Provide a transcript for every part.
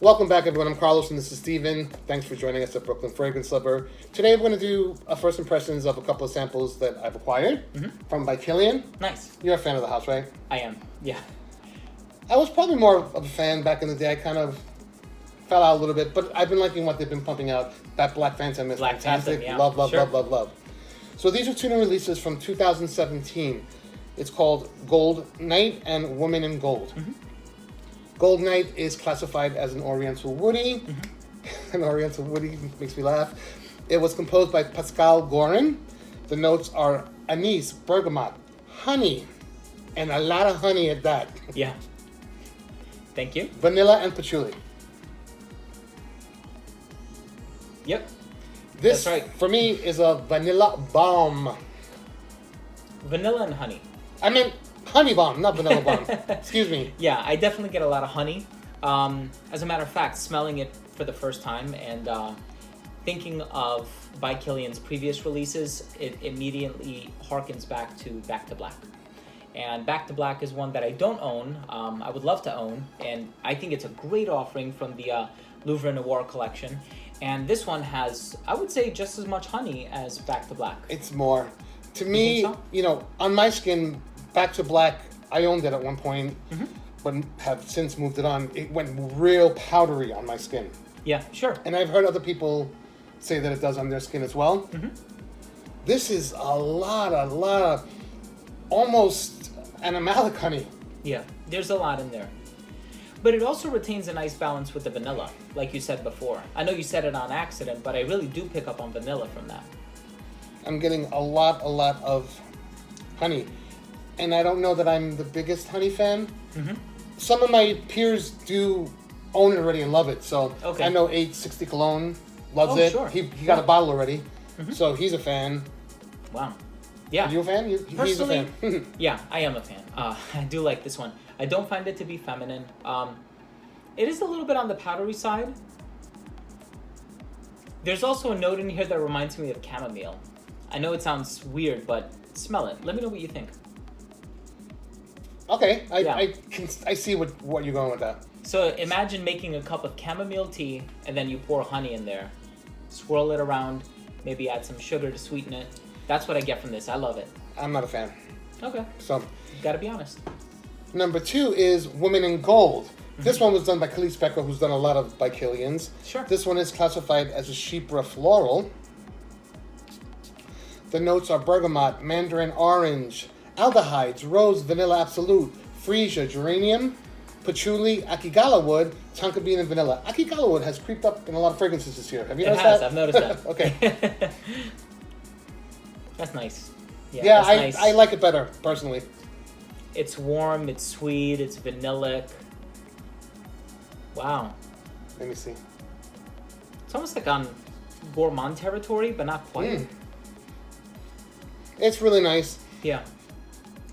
Welcome back, everyone. I'm Carlos, and this is Steven. Thanks for joining us at Brooklyn Fragrance Lover. Today, we're going to do a first impressions of a couple of samples that I've acquired from by Kilian. Nice. You're a fan of the house, right? I am, yeah. I was probably more of a fan back in the day. I kind of fell out a little bit, but I've been liking what they've been pumping out. That Black Phantom is Black fantastic. Phantom, yeah. Love, love, Sure. love, love, love. So these are two new releases from 2017. It's called Gold Night and Woman in Gold. Gold Night is classified as an Oriental Woody. An Oriental Woody makes me laugh. It was composed by Pascal Gorin. The notes are anise, bergamot, honey, and a lot of honey at that. Yeah. Thank you. Vanilla and patchouli. Yep. This, That's right. for me, is a vanilla bomb. Vanilla and honey. I meant honey bomb, not vanilla bomb. Excuse me. Yeah, I definitely get a lot of honey. As a matter of fact, smelling it for the first time and thinking of by Kilian's previous releases, it immediately harkens back to Black. And Back to Black is one that I don't own. I would love to own, and I think it's a great offering from the Louvre Noir collection. And this one has, I would say, just as much honey as Back to Black. It's more. To me, think so? you know, on my skin, Back to Black, I owned it at one point, but have since moved it on. It went real powdery on my skin. Yeah, sure. And I've heard other people say that it does on their skin as well. This is a lot of almost animalic honey. Yeah, there's a lot in there. But it also retains a nice balance with the vanilla, like you said before. I know you said it on accident, but I really do pick up on vanilla from that. I'm getting a lot of honey. And I don't know that I'm the biggest honey fan. Some of my peers do own it already and love it. So Okay. I know 860 Cologne loves Oh, it. sure. He got a bottle already. So he's a fan. Wow. Yeah. Are you a fan? He's a Personally, fan. yeah, I am a fan. I do like this one. I don't find it to be feminine. It is a little bit on the powdery side. There's also a note in here that reminds me of chamomile. I know it sounds weird, but smell it. Let me know what you think. Okay, Yeah. I see what you're going with that. So imagine making a cup of chamomile tea, and then you pour honey in there. Swirl it around, maybe add some sugar to sweeten it. That's what I get from this. I love it. I'm not a fan. Okay. So Gotta be honest. number 2 is Woman in Gold. This one was done by Khalid Becker, who's done a lot of by Kilian's. Sure. This one is classified as a Chypre floral. The notes are bergamot, mandarin orange, aldehydes, rose, vanilla absolute, freesia, geranium, patchouli, akigala wood, tonka bean, and vanilla. Akigala wood has creeped up in a lot of fragrances this year. Have you It noticed has. that? I've noticed that. Okay. That's nice. Yeah, that's nice. I like it better, personally. It's warm, it's sweet, it's vanillic. Wow. Let me see. It's almost like on gourmand territory, but not quite. It's really nice. Yeah.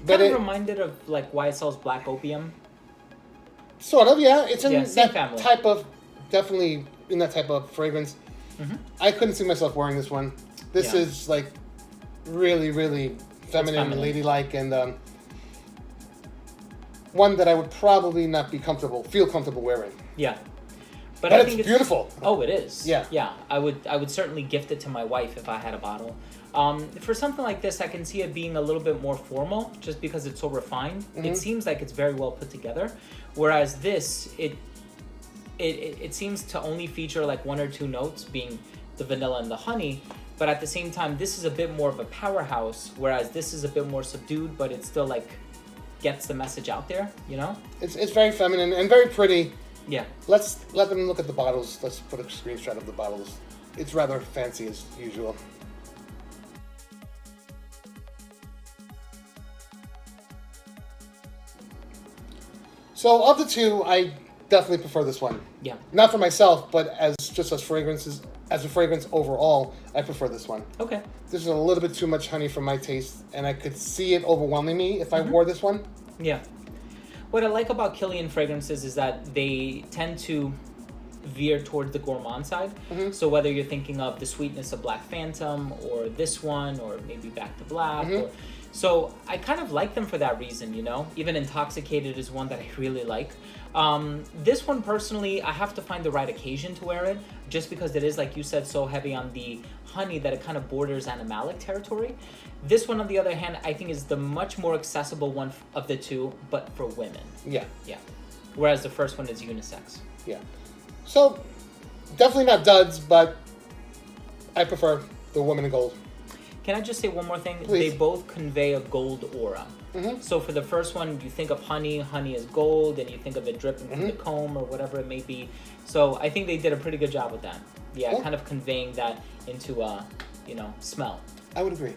But Kind it of reminded of like YSL's Black Opium. sort of, yeah. It's in Yeah, same that family. type of, definitely in that type of fragrance. I couldn't see myself wearing this one. This Yeah. is like really, really feminine and feminine. ladylike, and one that I would probably not feel comfortable wearing. Yeah. But I it's think beautiful. Oh, it is. Yeah. Yeah. I would certainly gift it to my wife if I had a bottle. For something like this, I can see it being a little bit more formal, just because it's so refined. It seems like it's very well put together, whereas this, it seems to only feature like one or two notes, being the vanilla and the honey. But at the same time, this is a bit more of a powerhouse, whereas this is a bit more subdued, but it still like gets the message out there. You know? It's very feminine and very pretty. Yeah. Let's let them look at the bottles. Let's put a screenshot of the bottles. It's rather fancy as usual. So of the two, I definitely prefer this one. Yeah. Not for myself, but as fragrances, as a fragrance overall, I prefer this one. Okay. This is a little bit too much honey for my taste, and I could see it overwhelming me if I wore this one. Yeah. What I like about Kilian fragrances is that they tend to veer towards the gourmand side. So whether you're thinking of the sweetness of Black Phantom or this one or maybe Back to Black. So I kind of like them for that reason, you know? Even Intoxicated is one that I really like. This one personally, I have to find the right occasion to wear it, just because it is, like you said, so heavy on the honey that it kind of borders animalic territory. This one, on the other hand, I think is the much more accessible one of the two, but for women. Yeah. Yeah. Whereas the first one is unisex. Yeah. So, definitely not duds, but I prefer the woman in gold. Can I just say one more thing? Please. They both convey a gold aura. So for the first one, you think of honey is gold, and you think of it dripping from the comb or whatever it may be. So I think they did a pretty good job with that. Yeah, Cool. kind of conveying that into smell. I would agree.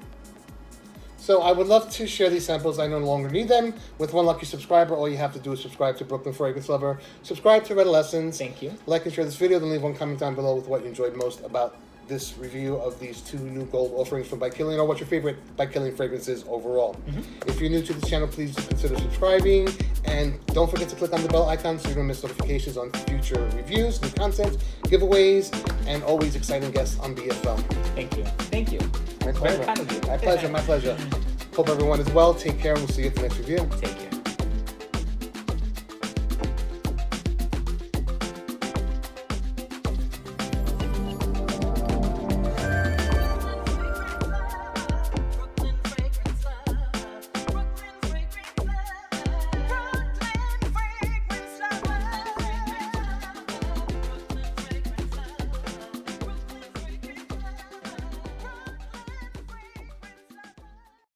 So I would love to share these samples. I no longer need them. With one lucky subscriber, all you have to do is subscribe to Brooklyn Fragrance Lover, subscribe to Redolessence. Thank you. Like and share this video, then leave one comment down below with what you enjoyed most about this review of these two new gold offerings from by Kilian, or what your favorite by Kilian fragrance is overall. If you're new to the channel, please consider subscribing, and don't forget to click on the bell icon so you don't miss notifications on future reviews, new content, giveaways, and always exciting guests on BFL. Thank you. Thank you. My pleasure. Very kind of you. My pleasure. My pleasure. Hope everyone is well. Take care, and we'll see you at the next review. Take care.